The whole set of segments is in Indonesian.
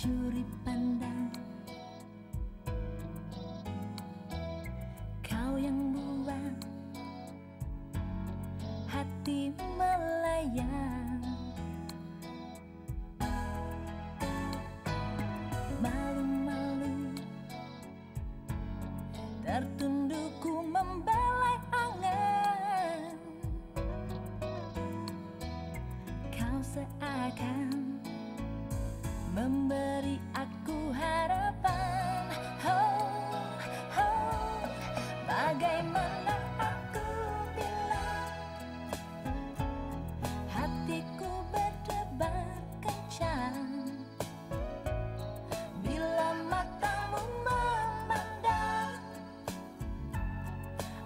mencuri pandang. Kau yang buat hati melayang. Malu-malu tertunduk ku membelai angan. Kau seakan memberi aku harapan. Oh, oh, bagaimana aku bilang, hatiku berdebar kencang bila matamu memandang.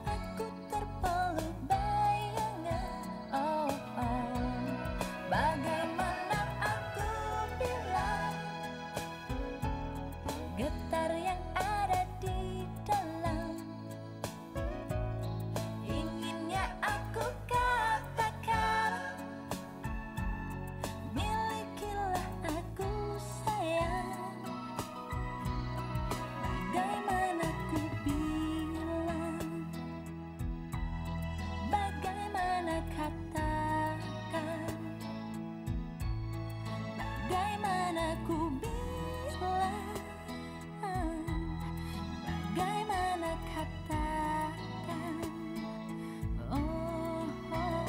Aku terpeluk bayangan. Oh, oh, bagaimana aku bilang, getar yang ada di dalam. Inginnya aku katakan, milikilah aku sayang. Bagaimana ku bilang, bagaimana katakan, bagaimana ku bilang, bagaimana katakan. Oh, oh.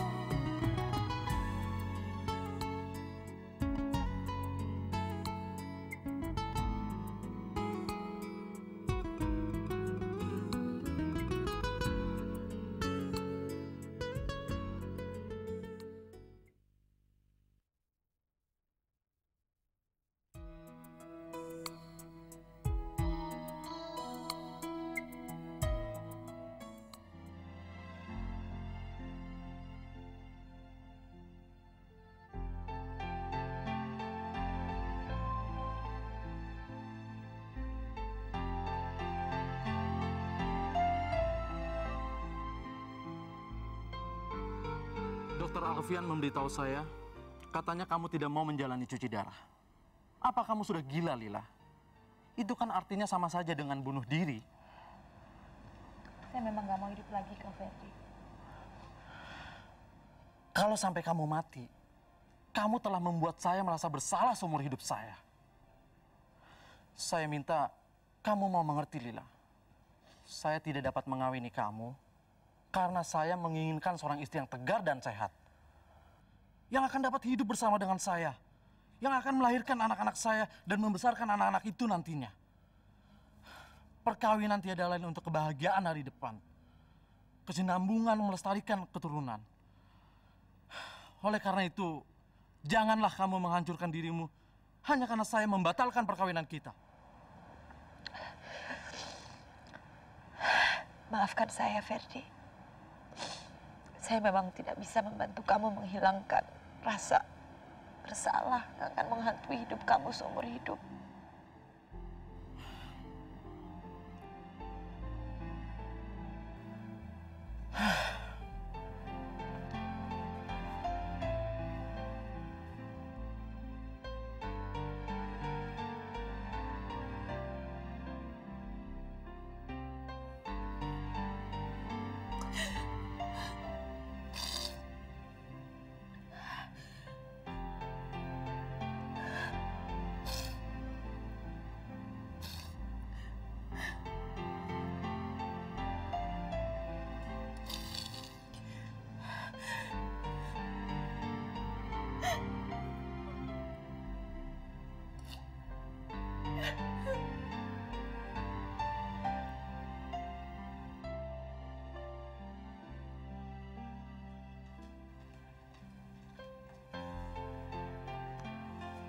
Dokter Alfian memberitahu saya, katanya kamu tidak mau menjalani cuci darah. Apa kamu sudah gila, Lila? Itu kan artinya sama saja dengan bunuh diri. Saya memang gak mau hidup lagi, Kak Ferdi. Kalau sampai kamu mati, kamu telah membuat saya merasa bersalah seumur hidup saya. Saya minta kamu mau mengerti, Lila. Saya tidak dapat mengawini kamu karena saya menginginkan seorang istri yang tegar dan sehat. Yang akan dapat hidup bersama dengan saya. Yang akan melahirkan anak-anak saya dan membesarkan anak-anak itu nantinya. Perkawinan tiada lain untuk kebahagiaan hari depan. Kesinambungan melestarikan keturunan. Oleh karena itu, janganlah kamu menghancurkan dirimu hanya karena saya membatalkan perkawinan kita. Maafkan saya, Ferdi. Saya memang tidak bisa membantu kamu menghilangkan rasa bersalah yang akan menghantui hidup kamu seumur hidup.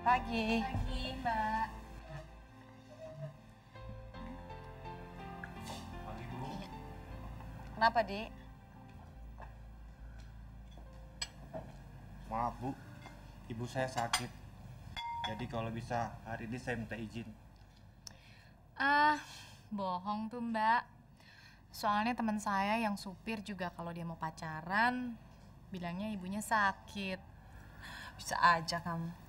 Pagi. Pagi, Mbak. Pagi, Bu. Kenapa, Di? Maaf, Bu. Ibu saya sakit. Jadi kalau bisa hari ini saya minta izin. Bohong tuh, Mbak. Soalnya teman saya yang supir juga kalau dia mau pacaran bilangnya ibunya sakit. Bisa aja kamu.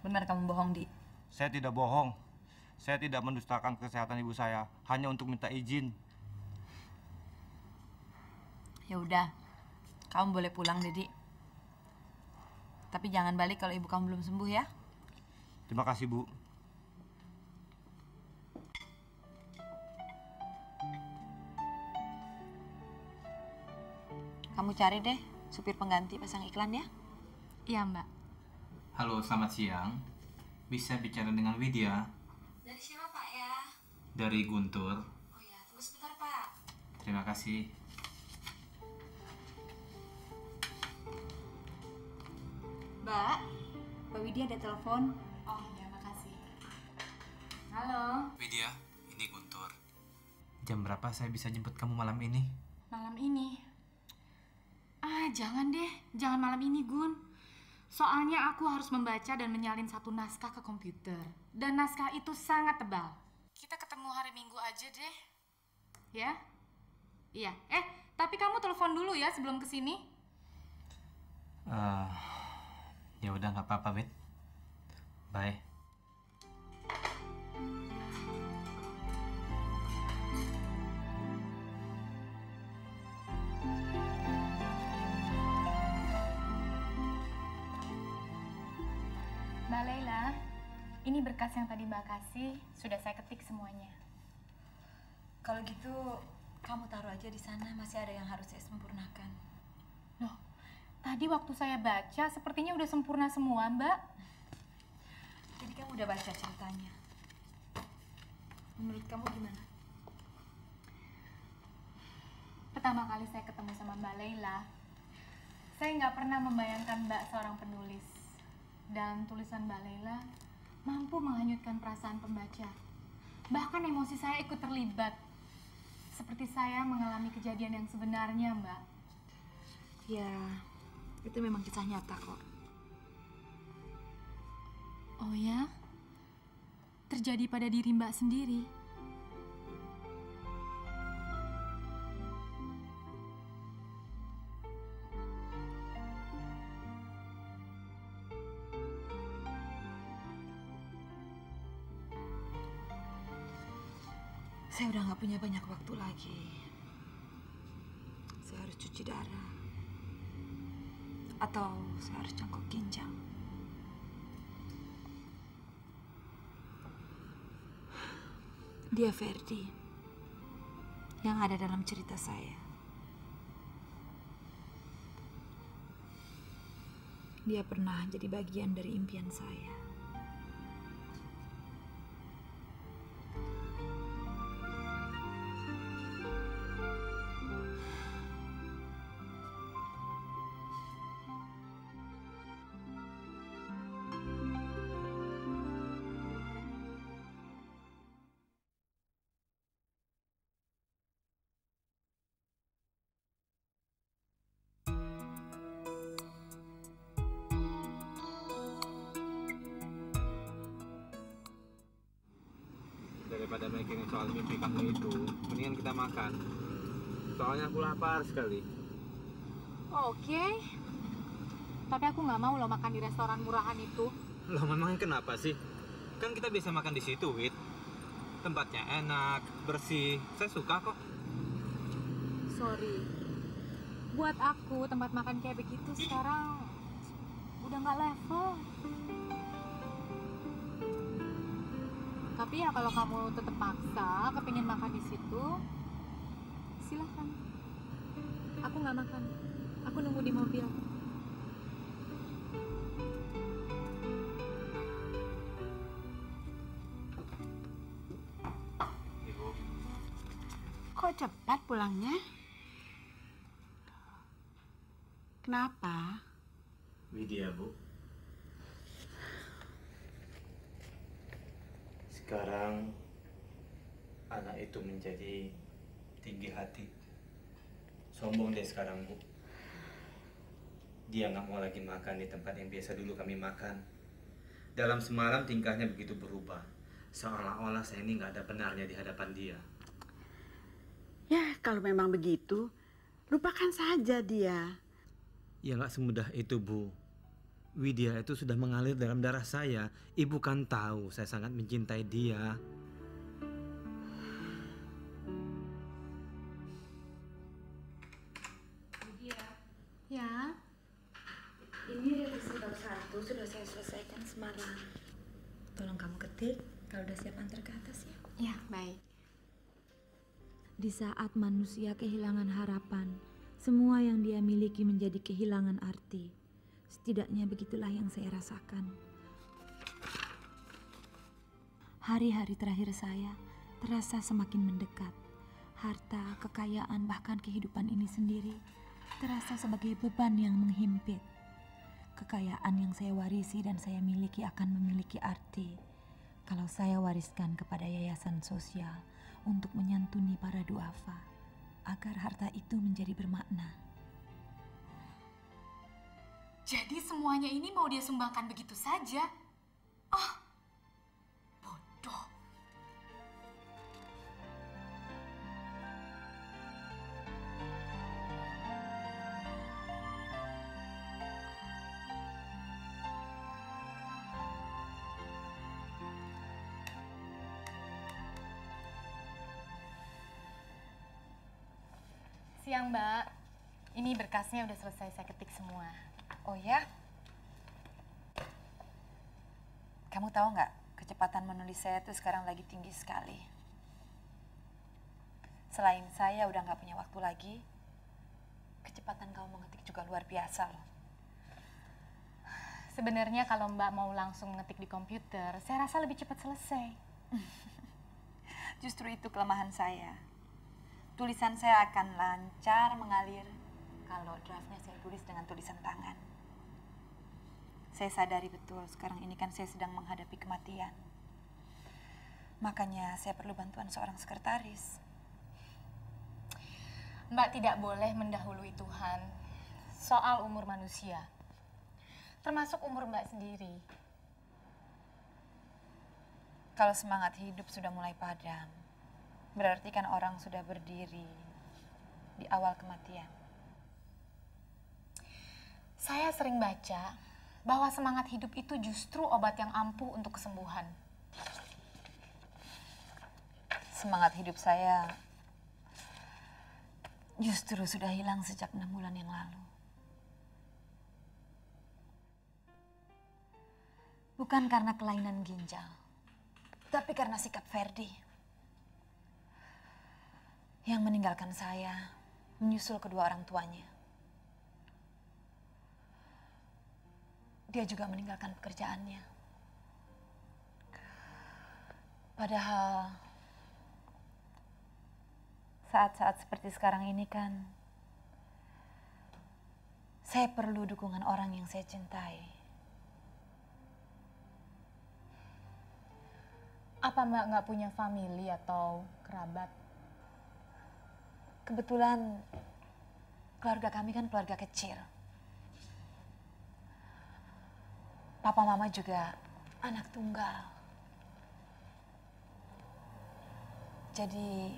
Benar kamu bohong, Di. Saya tidak bohong. Saya tidak mendustakan kesehatan ibu saya hanya untuk minta izin. Ya udah, kamu boleh pulang, Dedi. Tapi jangan balik kalau ibu kamu belum sembuh ya. Terima kasih, Bu. Kamu cari deh supir pengganti pasang iklan ya. Iya, Mbak. Halo, selamat siang. Bisa bicara dengan Widya? Dari siapa, Pak ya? Dari Guntur. Oh ya, tunggu sebentar, Pak. Terima kasih. Mbak, Mbak Widya ada telepon. Oh ya, makasih. Halo. Widya, ini Guntur. Jam berapa saya bisa jemput kamu malam ini? Malam ini? Jangan deh. Jangan malam ini, Gun. Soalnya aku harus membaca dan menyalin satu naskah ke komputer. Dan naskah itu sangat tebal. Kita ketemu hari Minggu aja deh. Ya? Iya. Tapi kamu telepon dulu ya sebelum kesini. Ya udah nggak apa-apa, Wid. Bye. Mbak Laila, ini berkas yang tadi Mbak kasih, sudah saya ketik semuanya. Kalau gitu, kamu taruh aja di sana, masih ada yang harus saya sempurnakan. Loh, tadi waktu saya baca sepertinya udah sempurna semua, Mbak. Jadi kamu udah baca ceritanya. Menurut kamu gimana? Pertama kali saya ketemu sama Mbak Laila, saya nggak pernah membayangkan Mbak seorang penulis. Dan tulisan Mbak Laila mampu menghanyutkan perasaan pembaca. Bahkan emosi saya ikut terlibat. Seperti saya mengalami kejadian yang sebenarnya, Mbak. Ya, itu memang kisah nyata kok. Oh ya? Terjadi pada diri Mbak sendiri? Saya udah nggak punya banyak waktu lagi. Saya harus cuci darah. Atau saya harus cangkok ginjal. Dia Ferdi yang ada dalam cerita saya. Dia pernah jadi bagian dari impian saya. Daripada mikirin soal mimpi kamu itu, mendingan kita makan. Soalnya aku lapar sekali. Oke. Tapi aku nggak mau loh makan di restoran murahan itu. Loh, memangnya kenapa sih? Kan kita bisa makan di situ, Wid. Tempatnya enak, bersih. Saya suka kok. Sorry. Buat aku tempat makan kayak begitu sekarang udah nggak level. Tapi ya kalau kamu tetap maksa kepingin makan di situ, silahkan. Aku nggak makan. Aku nunggu di mobil. Ibu, Kok cepat pulangnya? Kenapa? Widya, Bu. Sekarang anak itu menjadi tinggi hati. Sombong deh sekarang, Bu. Dia nggak mau lagi makan di tempat yang biasa dulu kami makan. Dalam semalam tingkahnya begitu berubah. Seolah-olah saya ini nggak ada benarnya di hadapan dia. Ya, kalau memang begitu, lupakan saja dia. Ya nggak semudah itu, Bu. Widya itu sudah mengalir dalam darah saya. Ibu kan tahu saya sangat mencintai dia. Ya, Ini revisi bab 1 sudah saya selesaikan semalam. Tolong kamu ketik kalau udah siap antar ke atas ya. ya baik. Di saat manusia kehilangan harapan, semua yang dia miliki menjadi kehilangan arti. Setidaknya begitulah yang saya rasakan. Hari-hari terakhir saya terasa semakin mendekat. Harta, kekayaan, bahkan kehidupan ini sendiri terasa sebagai beban yang menghimpit. Kekayaan yang saya warisi dan saya miliki akan memiliki arti kalau saya wariskan kepada yayasan sosial untuk menyantuni para duafa agar harta itu menjadi bermakna. Jadi semuanya ini mau dia sumbangkan begitu saja? Oh, bodoh. Siang, Mbak. Ini berkasnya udah selesai saya ketik semua. Oh ya? Kamu tahu nggak, kecepatan menulis saya tuh sekarang lagi tinggi sekali. Selain saya udah nggak punya waktu lagi, kecepatan kamu mengetik juga luar biasa loh. Sebenarnya kalau Mbak mau langsung ngetik di komputer, saya rasa lebih cepat selesai. Justru itu kelemahan saya. Tulisan saya akan lancar mengalir kalau draftnya saya tulis dengan tulisan tangan. Saya sadari betul sekarang ini kan saya sedang menghadapi kematian. Makanya saya perlu bantuan seorang sekretaris. Mbak tidak boleh mendahului Tuhan soal umur manusia, termasuk umur Mbak sendiri. Kalau semangat hidup sudah mulai padam, berarti kan orang sudah berdiri di awal kematian. Saya sering baca bahwa semangat hidup itu justru obat yang ampuh untuk kesembuhan. Semangat hidup saya justru sudah hilang sejak 6 bulan yang lalu. Bukan karena kelainan ginjal, tapi karena sikap Ferdi yang meninggalkan saya, menyusul kedua orang tuanya. Dia juga meninggalkan pekerjaannya. Padahal saat-saat seperti sekarang ini kan saya perlu dukungan orang yang saya cintai. Apa Mbak nggak punya famili atau kerabat? Kebetulan keluarga kami kan keluarga kecil. Papa mama juga anak tunggal. Jadi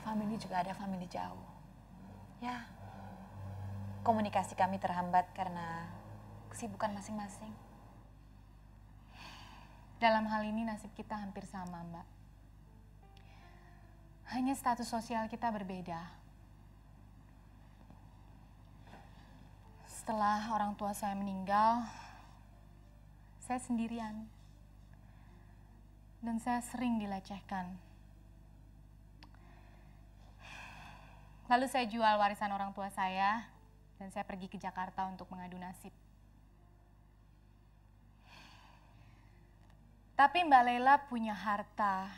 famili juga ada famili jauh. Ya, komunikasi kami terhambat karena kesibukan masing-masing. Dalam hal ini nasib kita hampir sama, Mbak. Hanya status sosial kita berbeda. Setelah orang tua saya meninggal, saya sendirian. Dan saya sering dilecehkan. Lalu saya jual warisan orang tua saya, dan saya pergi ke Jakarta untuk mengadu nasib. Tapi Mbak Lela punya harta,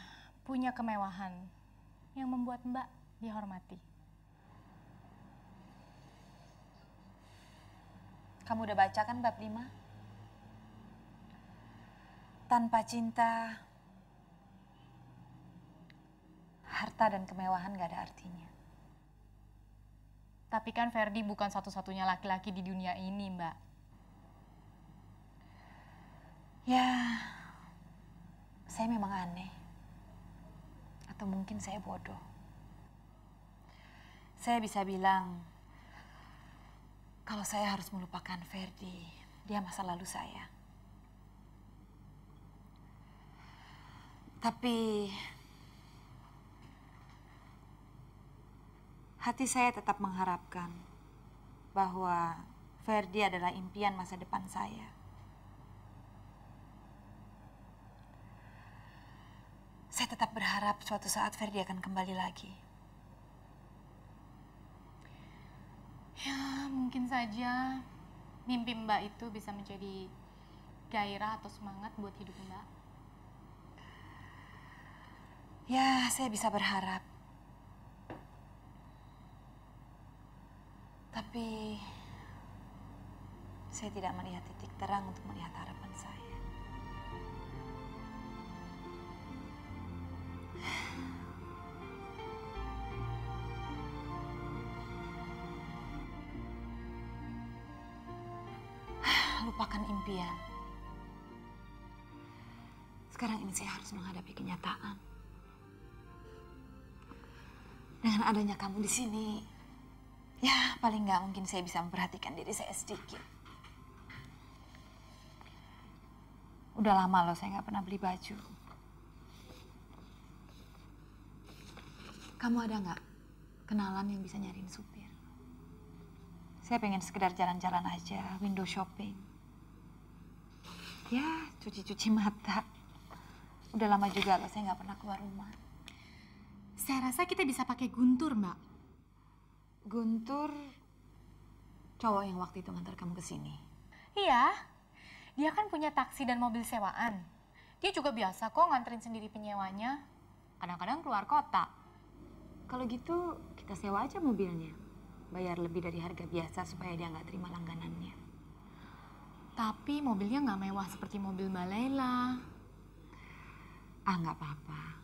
punya kemewahan yang membuat Mbak dihormati. Kamu udah baca kan bab 5? Tanpa cinta, harta dan kemewahan gak ada artinya. Tapi kan Ferdi bukan satu-satunya laki-laki di dunia ini, Mbak. Ya, saya memang aneh. Atau mungkin saya bodoh. Saya bisa bilang, kalau saya harus melupakan Ferdi, dia masa lalu saya. Tapi hati saya tetap mengharapkan bahwa Ferdi adalah impian masa depan saya. Saya tetap berharap suatu saat Ferdi akan kembali lagi. Ya, mungkin saja mimpi Mbak itu bisa menjadi gairah atau semangat buat hidup Mbak. Ya, saya bisa berharap. Tapi saya tidak melihat titik terang untuk melihat harapan saya. Lupakan impian. Sekarang ini saya harus menghadapi kenyataan. Dengan adanya kamu di sini, ya paling nggak mungkin saya bisa memperhatikan diri saya sedikit. Udah lama loh saya nggak pernah beli baju. Kamu ada nggak kenalan yang bisa nyariin supir? Saya pengen sekedar jalan-jalan aja, window shopping. Ya, cuci-cuci mata. Udah lama juga loh saya nggak pernah keluar rumah. Saya rasa kita bisa pakai Guntur, Mbak. Guntur, cowok yang waktu itu ngantar kamu ke sini. Iya, dia kan punya taksi dan mobil sewaan. Dia juga biasa kok nganterin sendiri penyewanya. Kadang-kadang keluar kota. Kalau gitu kita sewa aja mobilnya. Bayar lebih dari harga biasa supaya dia nggak terima langganannya. Tapi mobilnya nggak mewah seperti mobil Mbak Laila. Ah, nggak apa-apa.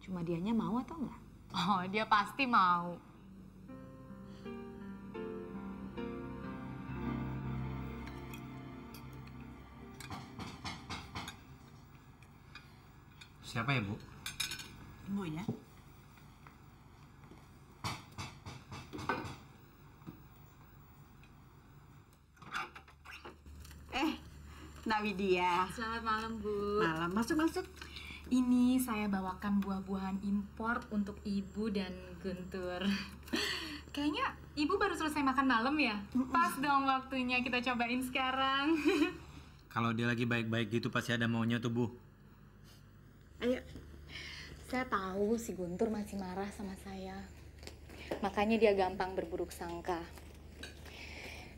Cuma dianya mau atau enggak? Oh, dia pasti mau. Siapa ya, Bu? Tunggu ya. Nawidia. Selamat malam, Bu. Malam, masuk. Ini saya bawakan buah-buahan impor untuk Ibu dan Guntur. Kayaknya Ibu baru selesai makan malam ya? Pas dong waktunya kita cobain sekarang. Kalau dia lagi baik-baik gitu pasti ada maunya tuh, Bu. Ayo. Saya tahu si Guntur masih marah sama saya. Makanya dia gampang berburuk sangka.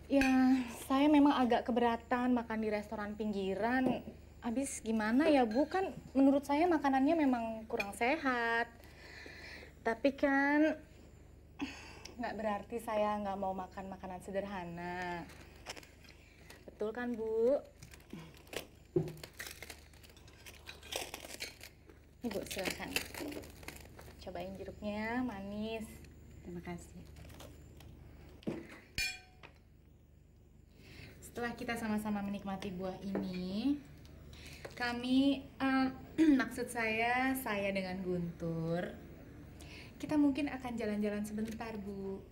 Ya, saya memang agak keberatan makan di restoran pinggiran. Habis gimana ya, Bu? Kan menurut saya makanannya memang kurang sehat. Tapi kan nggak berarti saya nggak mau makan makanan sederhana. Betul kan, Bu? Ini, Bu, silakan. Cobain jeruknya, manis. Terima kasih. Setelah kita sama-sama menikmati buah ini, kami, maksud saya dengan Guntur, kita mungkin akan jalan-jalan sebentar, Bu.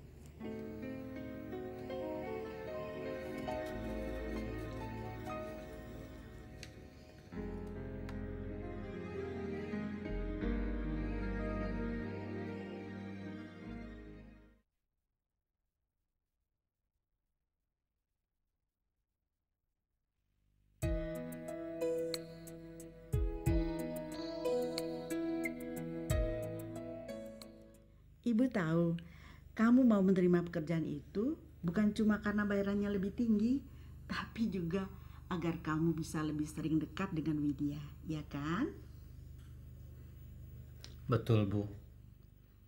Ibu tahu, kamu mau menerima pekerjaan itu bukan cuma karena bayarannya lebih tinggi, tapi juga agar kamu bisa lebih sering dekat dengan Widya, ya kan? Betul, Bu.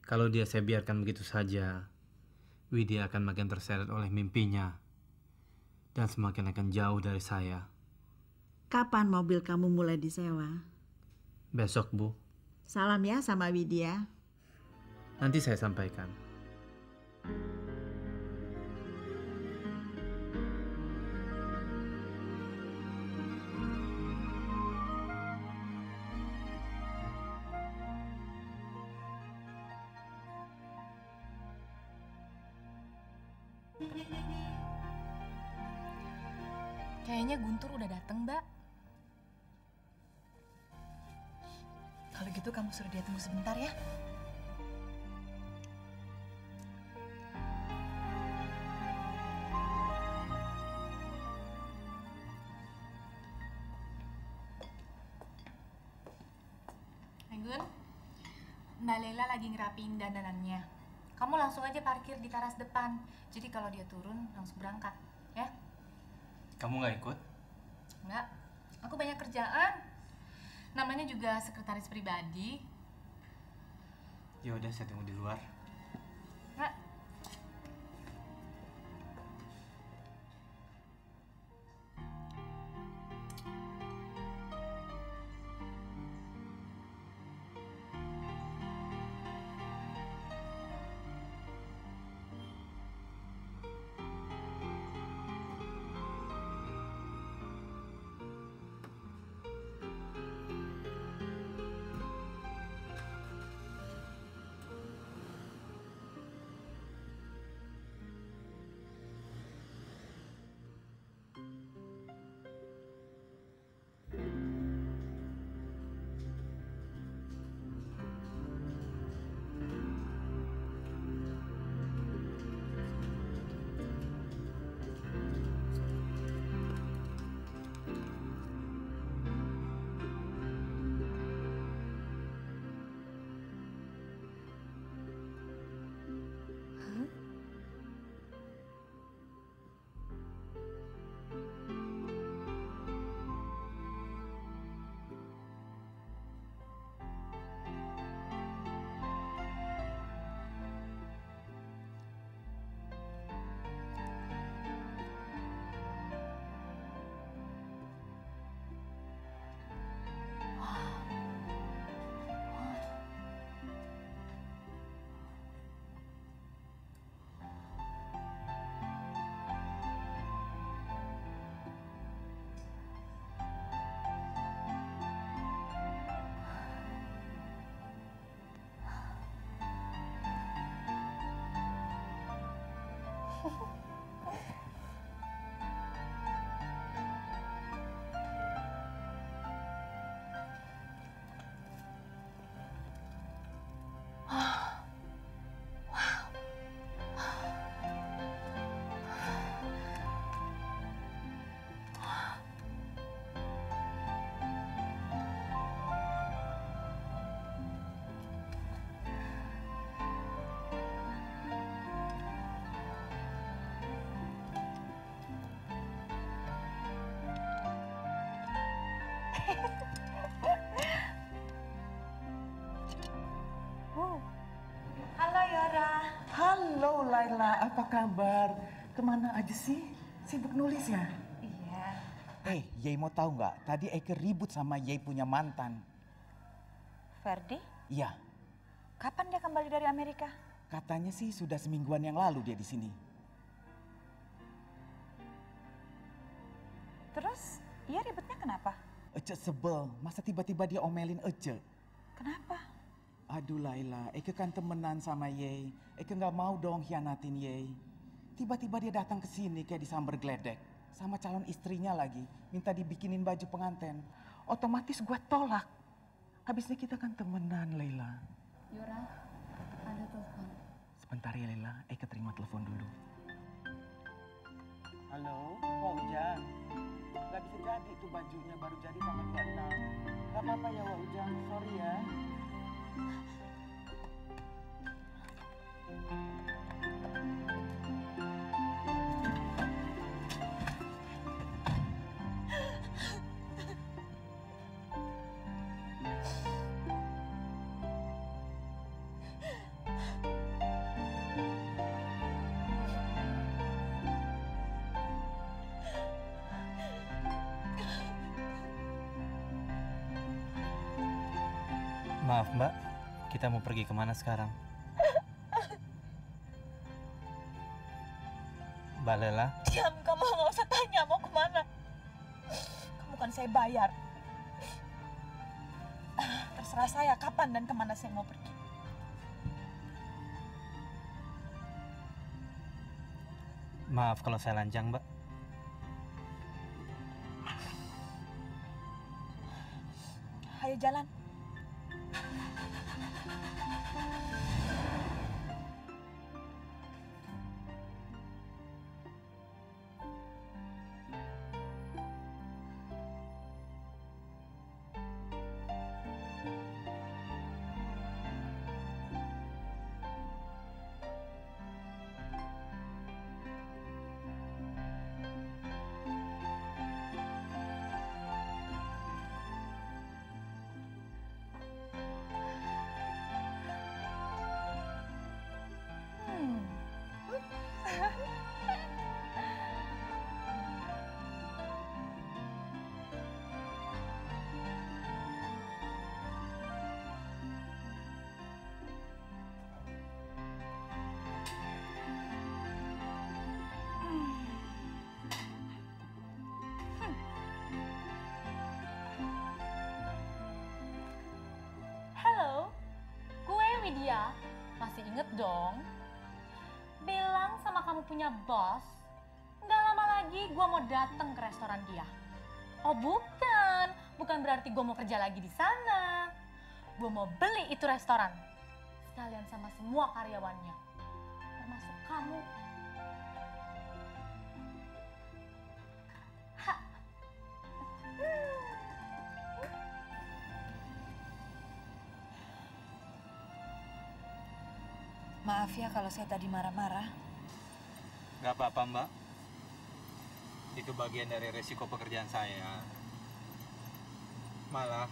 Kalau dia saya biarkan begitu saja, Widya akan makin terseret oleh mimpinya dan semakin akan jauh dari saya. Kapan mobil kamu mulai disewa? Besok, Bu. Salam ya sama Widya. Nanti saya sampaikan. Kayaknya Guntur udah dateng, Mbak. Kalau gitu kamu suruh dia tunggu sebentar ya. Gun, Mbak Lela lagi ngerapiin dandanannya. Kamu langsung aja parkir di teras depan. Jadi kalau dia turun, langsung berangkat, ya? Kamu nggak ikut? Enggak, aku banyak kerjaan. Namanya juga sekretaris pribadi. Ya udah, saya tunggu di luar. Enggak. Halo Yora. Halo Laila, apa kabar? Kemana aja sih? Sibuk nulis ya? Iya. Yei mau tahu nggak? Tadi Eke ribut sama Yei punya mantan. Ferdi, Iya, kapan dia kembali dari Amerika? katanya sih sudah semingguan yang lalu dia di sini. Terus, ia ribetnya kenapa? Ece sebel, masa tiba-tiba dia omelin Ece? Kenapa? Aduh Laila, Eke kan temenan sama Yei. Eke nggak mau dong hianatin Yei. Tiba-tiba dia datang ke sini kayak disamber geledek. Sama calon istrinya lagi, minta dibikinin baju pengantin. Otomatis gue tolak. Habisnya kita kan temenan Laila. Yora, ada telepon. Sebentar ya Laila, Eke terima telepon dulu. Halo, Wak Ujang. Gak bisa jadi tuh bajunya, baru jadi tanggal 26. Gak apa-apa ya Wak Ujang, sorry ya. Maaf Mbak, kita mau pergi kemana sekarang? Mbak Lela, Diam, kamu nggak usah tanya mau kemana. Kamu kan saya bayar. Terserah saya kapan dan kemana saya mau pergi. maaf kalau saya lancang Mbak. saya jalan. Halo, gue Widya. Masih inget dong? Bilang sama kamu punya bos, nggak lama lagi gue mau datang ke restoran dia. Oh bukan berarti gue mau kerja lagi di sana. Gue mau beli itu restoran, sekalian sama semua karyawannya, termasuk kamu. Maaf ya kalau saya tadi marah-marah. Gak apa-apa, Mbak. Itu bagian dari resiko pekerjaan saya. Malah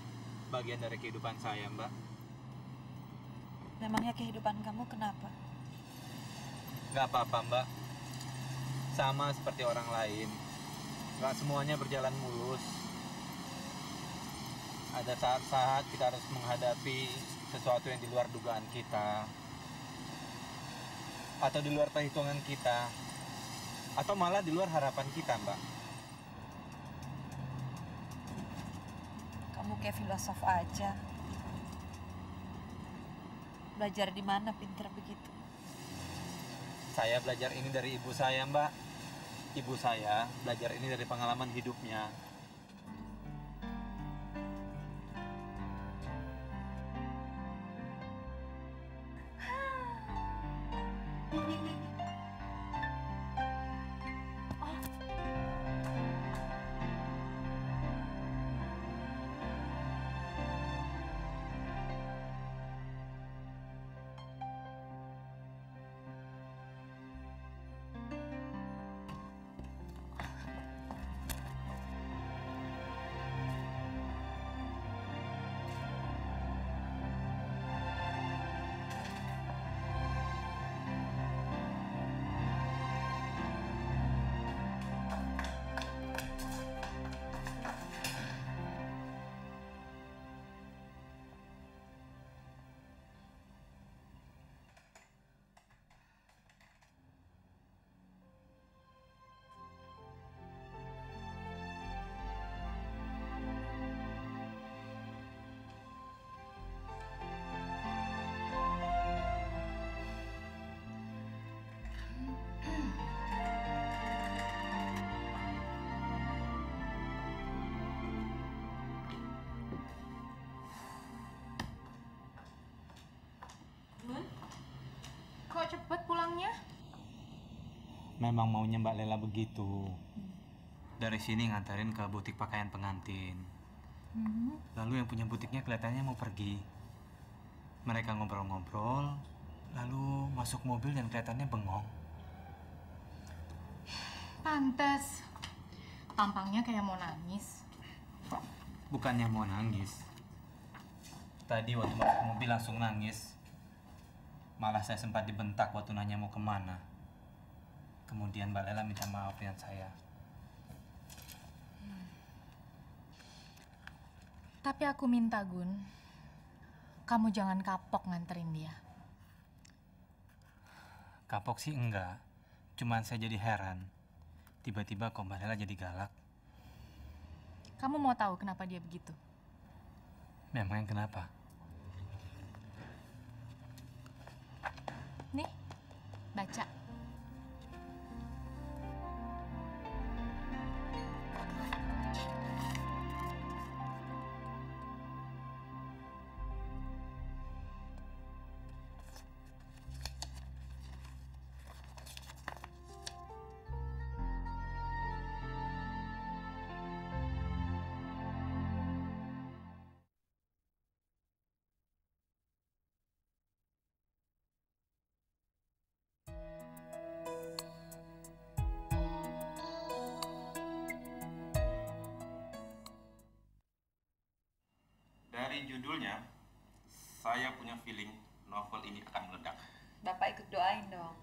bagian dari kehidupan saya, Mbak. Memangnya kehidupan kamu kenapa? Gak apa-apa, Mbak. Sama seperti orang lain. Gak semuanya berjalan mulus. Ada saat-saat kita harus menghadapi sesuatu yang di luar dugaan kita. Atau di luar perhitungan kita. Atau malah di luar harapan kita, Mbak. Kamu kayak filosof aja. Belajar di mana pinter begitu? Saya belajar ini dari ibu saya, Mbak. Ibu saya belajar ini dari pengalaman hidupnya. Kok cepet pulangnya? Memang maunya Mbak Lela begitu. Dari sini nganterin ke butik pakaian pengantin. Lalu yang punya butiknya kelihatannya mau pergi. Mereka ngobrol-ngobrol, lalu masuk mobil dan kelihatannya bengong. Pantes. Tampangnya kayak mau nangis. Bukannya mau nangis. Tadi waktu masuk mobil langsung nangis. Malah saya sempat dibentak waktu nanya mau kemana. Kemudian Mbak Lela minta maaf dengan saya. Tapi aku minta, Gun, kamu jangan kapok nganterin dia. Kapok sih enggak. Cuman saya jadi heran. Tiba-tiba kok Mbak Lela jadi galak. Kamu mau tahu kenapa dia begitu? Memang kenapa? Nih, baca. Dari judulnya, saya punya feeling novel ini akan meledak. Bapak ikut doain dong.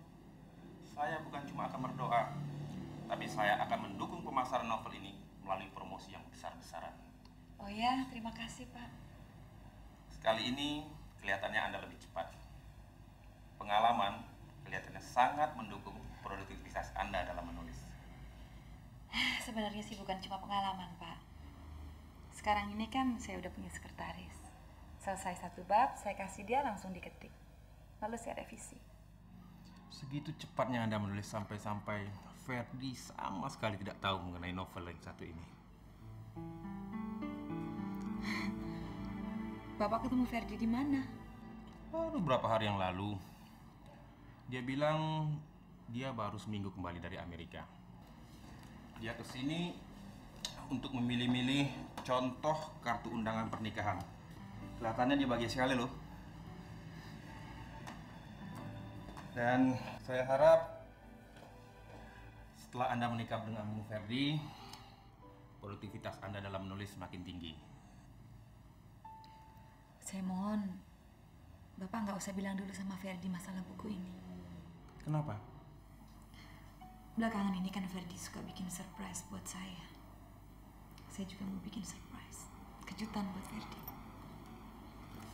Saya bukan cuma akan berdoa, tapi saya akan mendukung pemasaran novel ini melalui promosi yang besar-besaran. Oh ya, terima kasih Pak. Sekali ini kelihatannya Anda lebih cepat. Pengalaman kelihatannya sangat mendukung produktivitas Anda dalam menulis. Sebenarnya sih bukan cuma pengalaman Pak. Sekarang ini kan saya udah punya sekretaris. Selesai satu bab, saya kasih dia langsung diketik. Lalu saya revisi. Segitu cepatnya Anda menulis sampai-sampai Ferdi sama sekali tidak tahu mengenai novel yang satu ini. Bapak ketemu Ferdi di mana? Baru beberapa hari yang lalu. Dia bilang dia baru seminggu kembali dari Amerika. Dia kesini untuk memilih-milih contoh kartu undangan pernikahan. Kelihatannya dia bahagia sekali loh. Dan saya harap setelah Anda menikah dengan Bung Ferdi, produktivitas Anda dalam menulis semakin tinggi. Saya mohon, Bapak nggak usah bilang dulu sama Ferdi masalah buku ini. Kenapa? Belakangan ini kan Ferdi suka bikin surprise buat saya. Saya juga mau bikin surprise, kejutan buat Ferdi.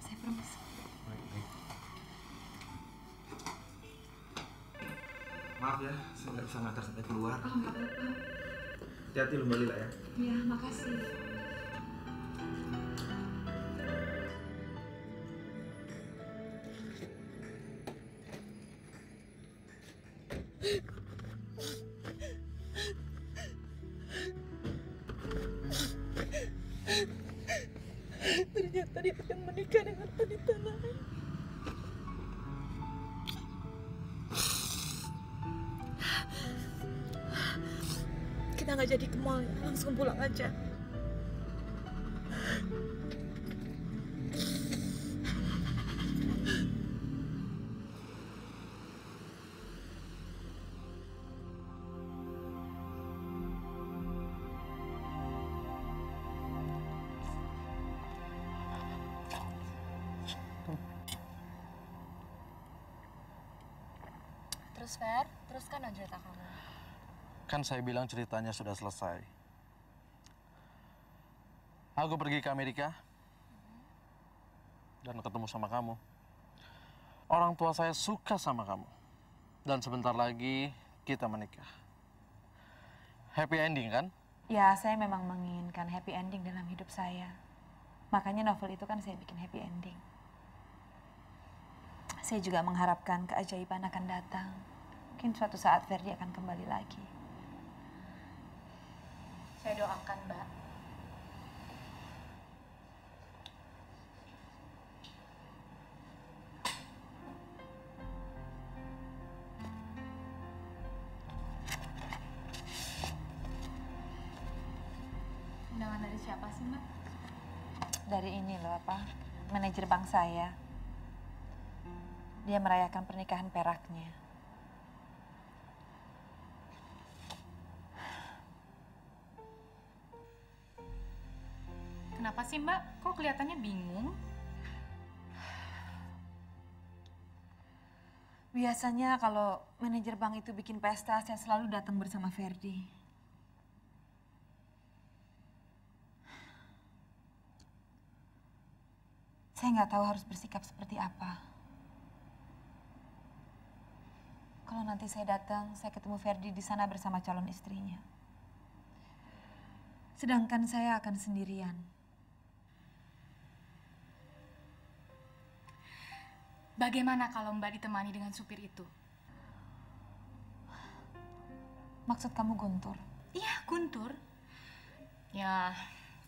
Saya permisi. Baik. Maaf ya, saya nggak bisa ngantar sampai keluar. Oh, nggak apa-apa. Hati-hati lu Mbak Lila ya. Ya, makasih. Ternyata dia akan menikah dengan wanita lain. Kita nggak jadi ke mall, langsung pulang aja. Terus Fer, teruskan dong cerita kamu. Kan saya bilang ceritanya sudah selesai. Aku pergi ke Amerika dan ketemu sama kamu. Orang tua saya suka sama kamu. Dan sebentar lagi kita menikah. Happy ending kan? Ya, saya memang menginginkan happy ending dalam hidup saya. Makanya novel itu kan saya bikin happy ending. Saya juga mengharapkan keajaiban akan datang. Mungkin suatu saat Ferdi akan kembali lagi. Saya doakan, Mbak. Undangan dari siapa sih, Mbak? Dari ini loh, manajer bank saya. Dia merayakan pernikahan peraknya. Kenapa sih, Mbak? Kok kelihatannya bingung? Biasanya kalau manajer bank itu bikin pesta, saya selalu datang bersama Ferdi. Saya nggak tahu harus bersikap seperti apa. Kalau nanti saya datang, saya ketemu Ferdi di sana bersama calon istrinya. Sedangkan saya akan sendirian. Bagaimana kalau Mbak ditemani dengan supir itu? Maksud kamu Guntur? Iya, Guntur. Ya,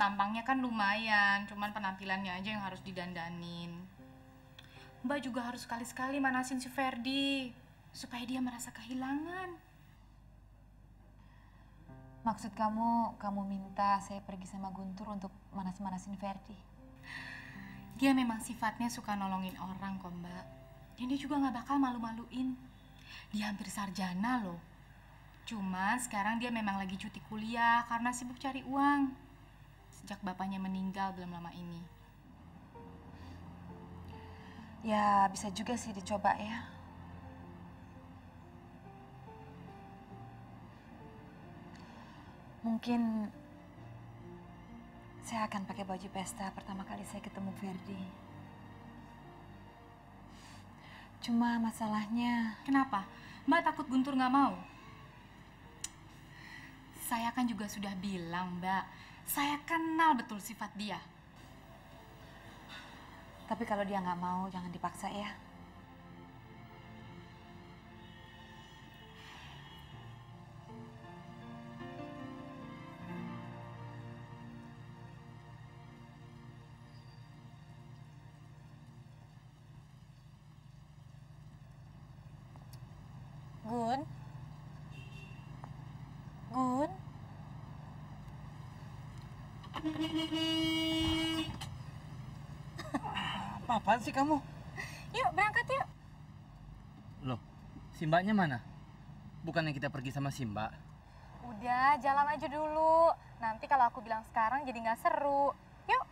tampangnya kan lumayan, cuman penampilannya aja yang harus didandanin. Mbak juga harus sekali-sekali manasin si Ferdi, supaya dia merasa kehilangan. Maksud kamu minta saya pergi sama Guntur untuk manas-manasin Ferdi? Dia memang sifatnya suka nolongin orang kok, Mbak. Dan dia juga nggak bakal malu-maluin. Dia hampir sarjana loh. Cuman sekarang dia memang lagi cuti kuliah karena sibuk cari uang. Sejak bapaknya meninggal belum lama ini. Ya, bisa juga sih dicoba ya. Mungkin saya akan pakai baju pesta pertama kali saya ketemu Ferdi. Cuma masalahnya... Kenapa? Mbak takut Guntur nggak mau? Saya kan juga sudah bilang, Mbak. Saya kenal betul sifat dia. Tapi kalau dia nggak mau, jangan dipaksa ya. Gun? Gun? Apa-apaan sih kamu? Yuk berangkat yuk. Loh, Simbanya mana? Bukannya kita pergi sama Simba? Udah, jalan aja dulu. Nanti kalau aku bilang sekarang jadi nggak seru. Yuk.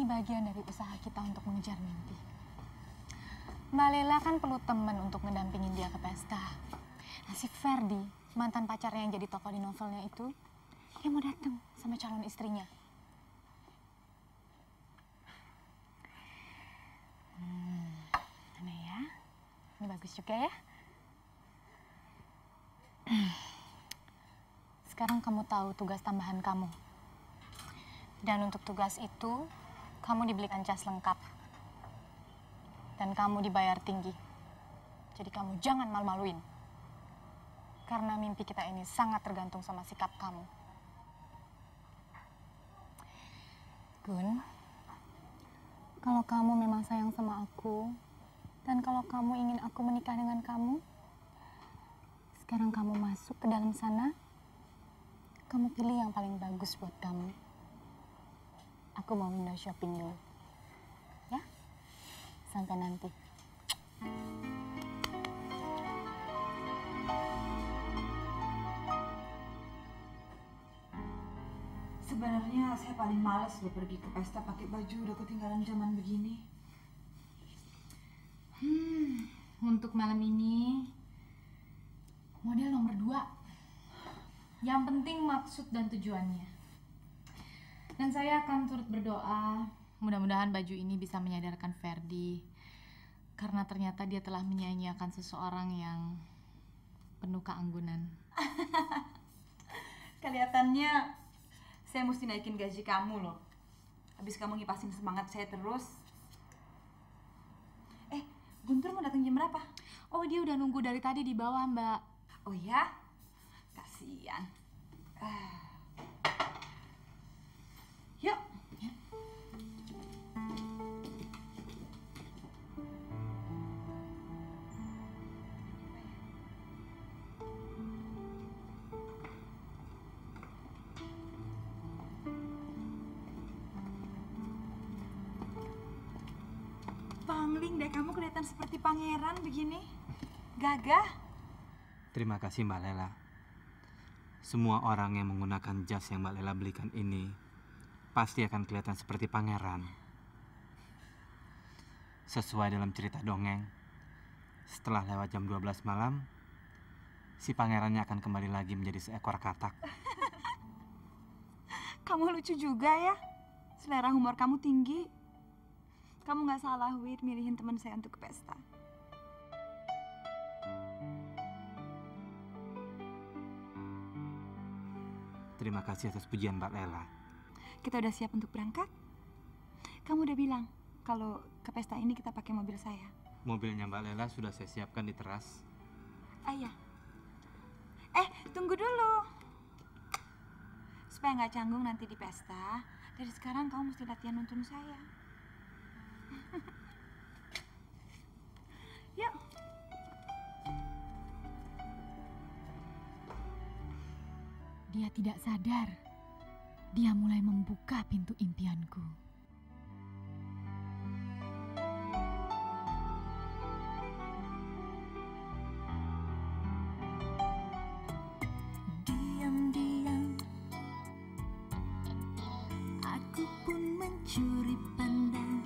Bagian dari usaha kita untuk mengejar mimpi. Mbak Lela kan perlu teman untuk mendampingin dia ke pesta. Nah, si Ferdi, mantan pacarnya yang jadi tokoh di novelnya itu, dia mau datang sama calon istrinya. Mana ya? Ini bagus juga ya. Sekarang kamu tahu tugas tambahan kamu. Dan untuk tugas itu, kamu dibelikan jas lengkap. Dan kamu dibayar tinggi. Jadi kamu jangan malu-maluin. Karena mimpi kita ini sangat tergantung sama sikap kamu. Gun, kalau kamu memang sayang sama aku, dan kalau kamu ingin aku menikah dengan kamu, sekarang kamu masuk ke dalam sana, kamu pilih yang paling bagus buat kamu. Aku mau window shopping dulu. Ya? Sampai nanti. Sebenarnya saya paling males loh pergi ke pesta pakai baju udah ketinggalan zaman begini. Untuk malam ini, model nomor 2. Yang penting maksud dan tujuannya. Dan saya akan turut berdoa, mudah-mudahan baju ini bisa menyadarkan Ferdi. Karena ternyata dia telah menyanyiakan seseorang yang penuh keanggunan. Kelihatannya saya mesti naikin gaji kamu loh. Habis kamu ngipasin semangat saya terus. Guntur mau datang jam berapa? Oh, dia udah nunggu dari tadi di bawah, Mbak. Oh ya? Kasian. Yuk. Pangling deh, kamu kelihatan seperti pangeran begini. Gagah. Terima kasih Mbak Lela. Semua orang yang menggunakan jas yang Mbak Lela belikan ini pasti akan kelihatan seperti pangeran. Sesuai dalam cerita dongeng, setelah lewat jam 12 malam, si pangerannya akan kembali lagi menjadi seekor katak. Kamu lucu juga ya. Selera humor kamu tinggi. Kamu nggak salah, Wid, milihin teman saya untuk ke pesta. Terima kasih atas pujian Mbak Lela. Kita udah siap untuk berangkat? Kamu udah bilang kalau ke pesta ini kita pakai mobil saya. Mobilnya Mbak Lela sudah saya siapkan di teras. Iya, Tunggu dulu. Supaya nggak canggung nanti di pesta, dari sekarang kamu mesti latihan nuntun saya. Yuk. Dia tidak sadar. Dia mulai membuka pintu impianku. Diam-diam aku pun mencuri pandang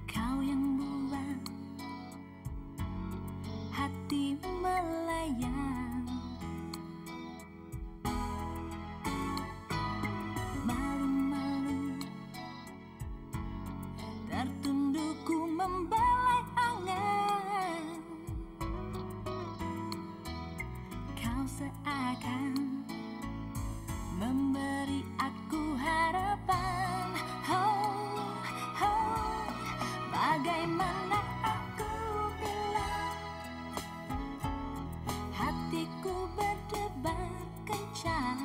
kau yang buat hati melayang. Malu-malu tertunduk ku membelai angan. Kau seakan memberi aku harapan. Oh, oh, bagaimana aku bilang hatiku berdebar kencang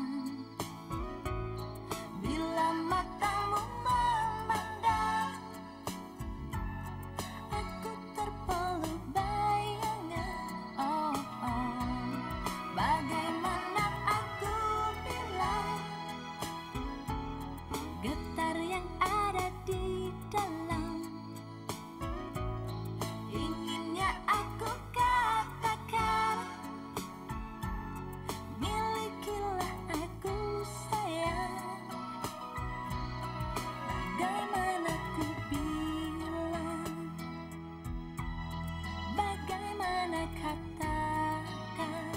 bila matamu memandang. Aku terpeluk bayangan. Oh, oh, bagaimana aku bilang getar yang ada di dalam. Inginnya aku katakan, milikilah aku sayang. Bagaimana ku bilang, bagaimana katakan,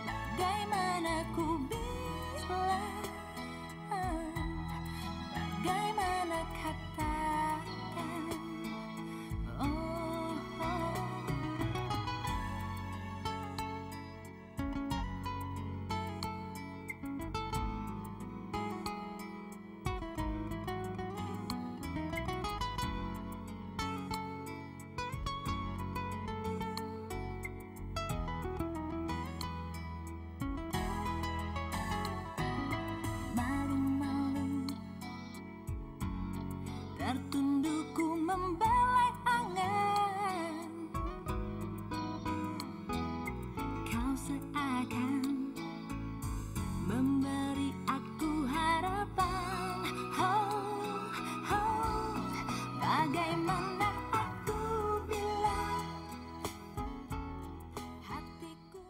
bagaimana ku bilang, bagaimana katakan. Oh, oh. Malu-malu tertunduk ku membelai angan. Kau seakan memberi aku harapan. Oh, oh, bagaimana aku bilang hatiku